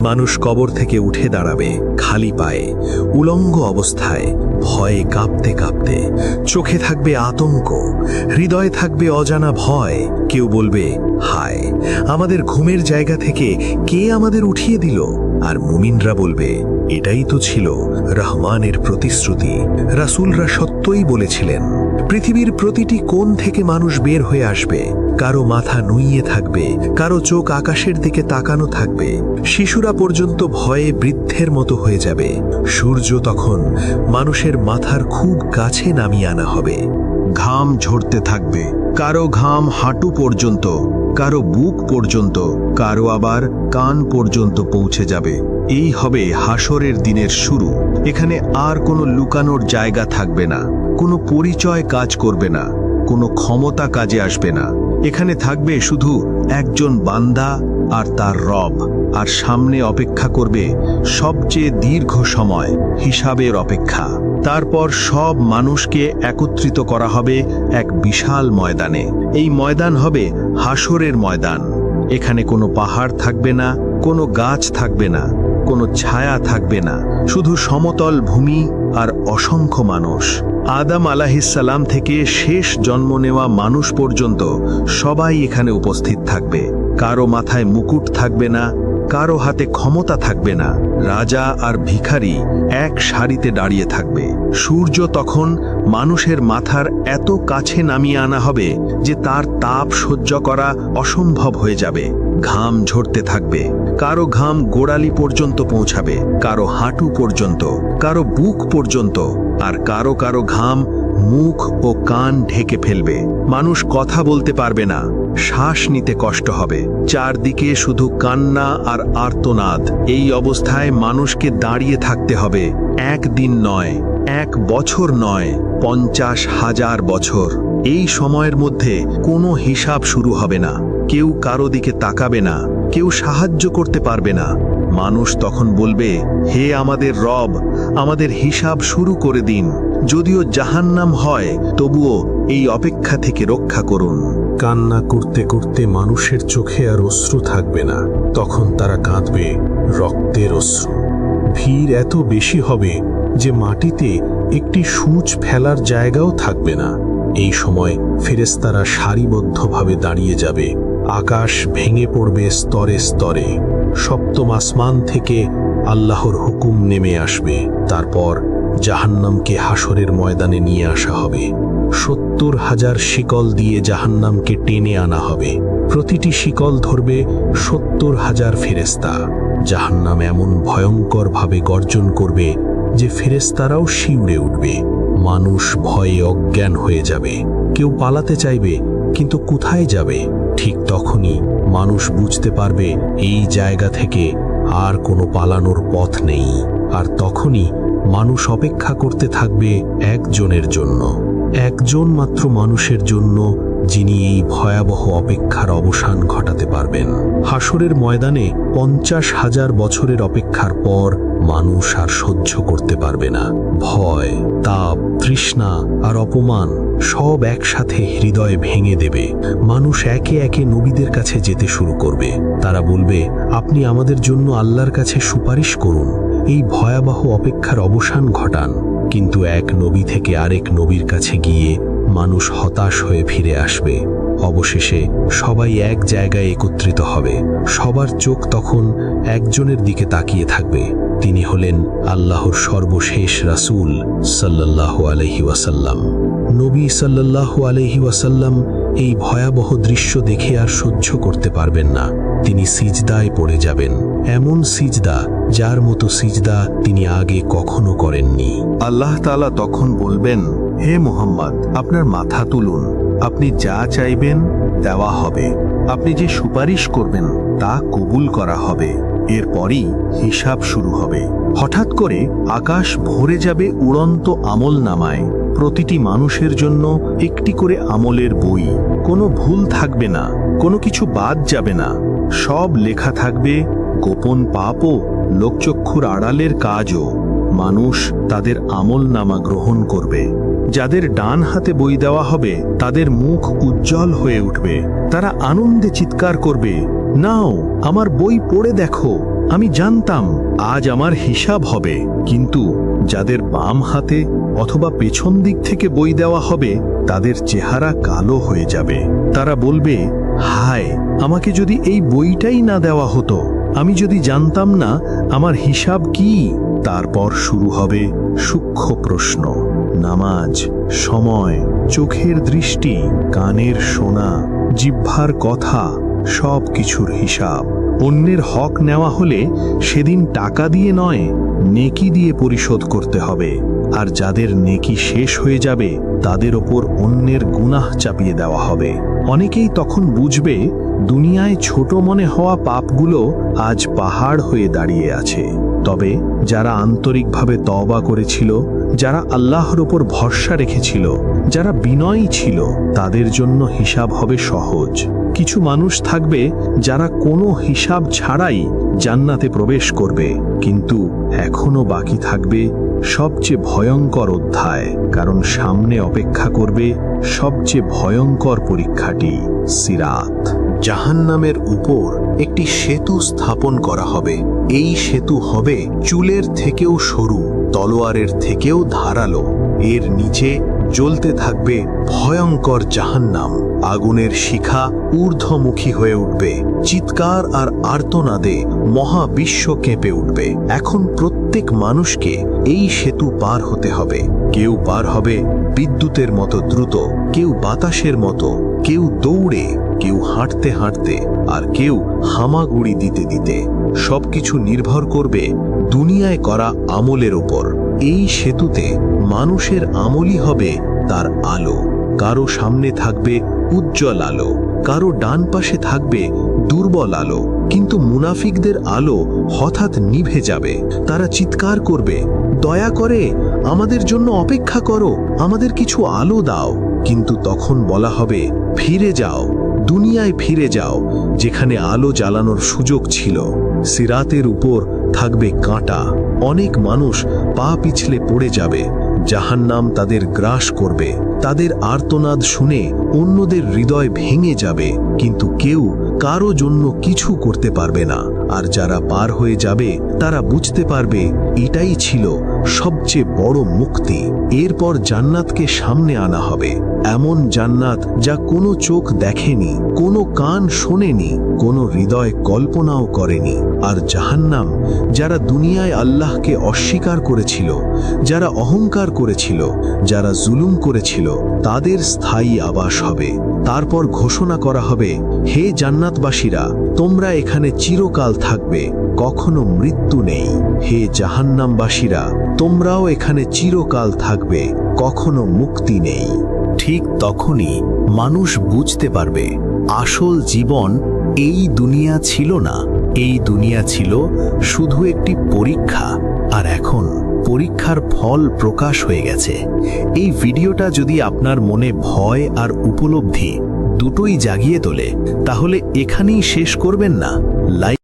মানুষ কবর থেকে উঠে দাঁড়াবে খালি পায়ে, উলঙ্গ অবস্থায়, ভয়ে কাঁপতে কাঁপতে। চোখে থাকবে আতঙ্ক, হৃদয়ে থাকবে অজানা ভয়। কেউ বলবে, হায়, আমাদের ঘুমের জায়গা থেকে কে আমাদের উঠিয়ে দিল? আর মুমিনরা বলবে, এটাই তো ছিল রহমানের প্রতিশ্রুতি। রাসূলরা সত্যই বলেছিলেন, পৃথিবীর প্রতিটি কোণ থেকে মানুষ বের হয়ে আসবে। কারো মাথা নুইয়ে থাকবে, কারো চোখ আকাশের দিকে তাকানো থাকবে। শিশুরা পর্যন্ত ভয়ে বৃদ্ধের মতো হয়ে যাবে। সূর্য তখন মানুষের মাথার খুব কাছে নামিয়ে আনা হবে। ঘাম ঝরতে থাকবে, কারো ঘাম হাঁটু পর্যন্ত, কারো বুক পর্যন্ত, কারো আবার কান পর্যন্ত পৌঁছে যাবে। এই হবে হাসরের দিনের শুরু। এখানে আর কোনো লুকানোর জায়গা থাকবে না, কোনো পরিচয় কাজ করবে না, কোনো ক্ষমতা কাজে আসবে না। এখানে থাকবে শুধু একজন বান্দা আর তার রব। আর সামনে অপেক্ষা করবে সবচেয়ে দীর্ঘ সময়, হিসাবের অপেক্ষা। তারপর সব মানুষকে একত্রিত করা হবে এক বিশাল ময়দানে। এই ময়দান হবে হাসরের ময়দান। এখানে কোনো পাহাড় থাকবে না, কোনো গাছ থাকবে না, কোনো ছায়া থাকবে না, শুধু সমতল ভূমি আর অসংখ্য মানুষ। আদম আলাইহিসসালাম থেকে শেষ জন্ম নেওয়া মানুষ পর্যন্ত সবাই এখানে উপস্থিত থাকবে। কারো মাথায় মুকুট থাকবে না, কারো হাতে ক্ষমতা থাকবে না। রাজা আর ভিখারি এক সারিতে দাঁড়িয়ে থাকবে। সূর্য তখন মানুষের মাথার এত কাছে নামিয়ে আনা হবে যে তার তাপ সহ্য করা অসম্ভব হয়ে যাবে। ঘাম ঝরতে থাকবে, কারো ঘাম গোড়ালি পর্যন্ত পৌঁছাবে, কারো হাঁটু পর্যন্ত, কারো বুক পর্যন্ত, আর কারো কারো ঘাম মুখ ও কান ঢেকে ফেলবে। মানুষ কথা বলতে পারবে না, শ্বাস নিতে কষ্ট হবে। চারদিকে শুধু কান্না আর আর্তনাদ। এই অবস্থায় মানুষকে দাঁড়িয়ে থাকতে হবে একদিন নয়, 1 বছর নয়, 50,000 বছর। এই সময়ের মধ্যে কোনো হিসাব শুরু হবে না। কেউ কারো দিকে তাকাবে না, কেউ সাহায্য করতে পারবে না। মানুষ তখন বলবে, হে আমাদের রব, আমাদের হিসাব শুরু করে দিন। যদিও জাহান্নাম হয়, তবুও এই অপেক্ষা থেকে রক্ষা করুন। কান্না করতে করতে মানুষের চোখে আর অশ্রু থাকবে না। তখন তারা কাঁদবে রক্তের অশ্রু। ভিড় এত বেশি হবে যে মাটিতে একটি সূচ ফেলার জায়গাও থাকবে না। এই সময় ফেরেশতারা সারিবদ্ধভাবে দাঁড়িয়ে যাবে। আকাশ ভেঙে পড়বে স্তরে স্তরে। সপ্তম আসমান থেকে আল্লাহর হুকুম নেমে আসবে। তারপর জাহান্নামকে হাসরের ময়দানে নিয়ে আসা হবে। 70,000 শিকল দিয়ে জাহান্নামকে টেনে আনা হবে। প্রতিটি শিকল ধরবে 70,000 ফেরেশতা। জাহান্নাম এমন ভয়ঙ্করভাবে গর্জন করবে যে ফেরেশতারাও শিউরে উঠবে। মানুষ ভয়ে অজ্ঞান হয়ে যাবে। কেউ পালাতে চাইবে, কিন্তু কোথায় যাবে? ঠিক তখনই মানুষ বুঝতে পারবে এই জায়গা থেকে আর কোনো পালানোর পথ নেই। আর তখনই মানুষ অপেক্ষা করতে থাকবে একজনের জন্য, একজন মাত্র মানুষের জন্য, যিনি এই ভয়াবহ অপেক্ষার অবসান ঘটাতে পারবেন। হাসরের ময়দানে 50,000 বছরের অপেক্ষার পর মানুষ আর সহ্য করতে পারবে না। ভয়, তাপ, তৃষ্ণা আর অপমান সব একসাথে হৃদয়ে ভেঙে দেবে। মানুষ একে একে নবীদের কাছে যেতে শুরু করবে। তারা বলবে, আপনি আমাদের জন্য আল্লাহর কাছে সুপারিশ করুন, এই ভয়াবহ অপেক্ষার অবসান ঘটান। কিন্তু এক নবী থেকে আরেক নবীর কাছে গিয়ে মানুষ হতাশ হয়ে ফিরে আসবে। অবশেষে সবাই এক জায়গায় একত্রিত হবে। সবার চোখ তখন একজনের দিকে তাকিয়ে থাকবে। তিনি হলেন আল্লাহর সর্বশেষ রাসূল সাল্লাল্লাহু আলাইহি ওয়াসাল্লাম। নবী সাল্লাল্লাহু আলাইহি ওয়াসাল্লাম এই ভয়াবহ দৃশ্য দেখে আর সহ্য করতে পারবেন না। তিনি সিজদায় পড়ে যাবেন, এমন সিজদা যার মতো সিজদা তিনি আগে কখনো করেননি। আল্লাহ তাআলা তখন বলবেন, হে মুহাম্মদ, আপনার মাথা তুলুন। আপনি যা চাইবেন দেওয়া হবে। আপনি যে সুপারিশ করবেন তা কবুল করা হবে। এরপরই হিসাব শুরু হবে। হঠাৎ করে আকাশ ভরে যাবে উড়ন্ত আমলনামায়। প্রতিটি মানুষের জন্য একটি করে আমলের বই। কোনো ভুল থাকবে না, কোনো কিছু বাদ যাবে না। সব লেখা থাকবে, গোপন পাপও, লোকচক্ষুর আড়ালের কাজও। মানুষ তাদের আমলনামা গ্রহণ করবে। যাদের ডান হাতে বই দেওয়া হবে তাদের মুখ উজ্জ্বল হয়ে উঠবে। তারা আনন্দে চিৎকার করবে, নাও, আমার বই পড়ে দেখো। আমি জানতাম আজ আমার হিসাব হবে, কিন্তু যাদের বাম হাতে অথবা পেছন দিক থেকে বই দেওয়া হবে তাদের চেহারা কালো হয়ে যাবে। তারা বলবে, হায়, আমাকে যদি এই বইটাই না দেওয়া হতো, আমি যদি জানতাম না আমার হিসাব কি। তারপর শুরু হবে সূক্ষ্ম প্রশ্ন, নামাজ, সময়, চোখের দৃষ্টি, কানের শোনা, জিহ্বার কথা, সব কিছুর হিসাব। অন্যের হক নেওয়া হলে সেদিন টাকা দিয়ে নয়, নেকি দিয়ে পরিশোধ করতে হবে। আর যাদের নেকি শেষ হয়ে যাবে তাদের ওপর অন্যের গুনাহ চাপিয়ে দেওয়া হবে। অনেকেই তখন বুঝবে দুনিয়ায় ছোট মনে হওয়া পাপগুলো আজ পাহাড় হয়ে দাঁড়িয়ে আছে। তবে যারা আন্তরিকভাবে তওবা করেছিল, যারা আল্লাহর ওপর ভরসা রেখেছিল, যারা বিনয়ী ছিল, তাদের জন্য হিসাব হবে সহজ। কিছু মানুষ থাকবে যারা কোনো হিসাব ছাড়াই জান্নাতে প্রবেশ করবে, কিন্তু এখনো বাকি থাকবে সবচেয়ে ভয়ঙ্কর অধ্যায়, কারণ সামনে অপেক্ষা করবে সবচেয়ে ভয়ঙ্কর পরীক্ষাটি, সিরাত। জাহান্নামের উপর একটি সেতু স্থাপন করা হবে। এই সেতু হবে চুলের থেকেও সরু, তলোয়ারের থেকেও ধারালো। এর নিচে জ্বলতে থাকবে ভয়ঙ্কর জাহান্নাম। আগুনের শিখা ঊর্ধ্বমুখী হয়ে উঠবে, চিৎকার আর আর্তনাদে মহাবিশ্ব কেঁপে উঠবে। এখন প্রত্যেক মানুষকে এই সেতু পার হতে হবে। কেউ পার হবে বিদ্যুতের মতো দ্রুত, কেউ বাতাসের মতো, কেউ দৌড়ে, কেউ হাঁটতে হাঁটতে, আর কেউ হামাগুড়ি দিতে দিতে। সবকিছু নির্ভর করবে দুনিয়ায় করা আমলের ওপর। এই সেতুতে মানুষের আমলই হবে তার আলো। কারো সামনে থাকবে উজ্জ্বল আলো, কারো ডান পাশে থাকবে দুর্বল আলো। কিন্তু মুনাফিকদের আলো হঠাৎ নিভে যাবে। তারা চিৎকার করবে, দয়া করে আমাদের জন্য অপেক্ষা করো, আমাদের কিছু আলো দাও। কিন্তু তখন বলা হবে, ফিরে যাও, দুনিয়ায় ফিরে যাও, যেখানে আলো জ্বালানোর সুযোগ ছিল। সিরাতের উপর থাকবে কাঁটা। অনেক মানুষ পা পিছলে পড়ে যাবে, জাহান্নাম তাদের গ্রাস করবে। তাদের আর্তনাদ শুনে অন্যদের হৃদয় ভেঙে যাবে, কিন্তু কেউ কারো জন্য কিছু করতে পারবে না। আর যারা পার হয়ে যাবে তারা বুঝতে পারবে এটাই ছিল সবচেয়ে বড় মুক্তি। এরপর জান্নাতকে সামনে আনা হবে, এমন জান্নাত যা কোনো চোখ দেখেনি, কোনো কান শোনেনি, কোনো হৃদয় কল্পনাও করেনি। আর জাহান্নাম যারা দুনিয়ায় আল্লাহকে অস্বীকার করেছিল, যারা অহংকার করেছিল, যারা জুলুম করেছিল, তাদের স্থায়ী আবাস হবে। তারপর ঘোষণা করা হবে, হে জান্নাতবাসীরা, তোমরা এখানে চিরকাল থাকবে, কখনো মৃত্যু নেই। হে জাহান্নামবাসীরা, তোমরাও এখানে চিরকাল থাকবে, কখনো মুক্তি নেই। ঠিক তখনই মানুষ বুঝতে পারবে আসল জীবন এই দুনিয়া ছিল না। এই দুনিয়া ছিল শুধু একটি পরীক্ষা, আর এখন পরীক্ষার ফল প্রকাশ হয়ে গেছে। এই ভিডিওটা যদি আপনার মনে ভয় আর উপলব্ধি দুটোই জাগিয়ে তোলে, তাহলে এখানেই শেষ করবেন না। লাইক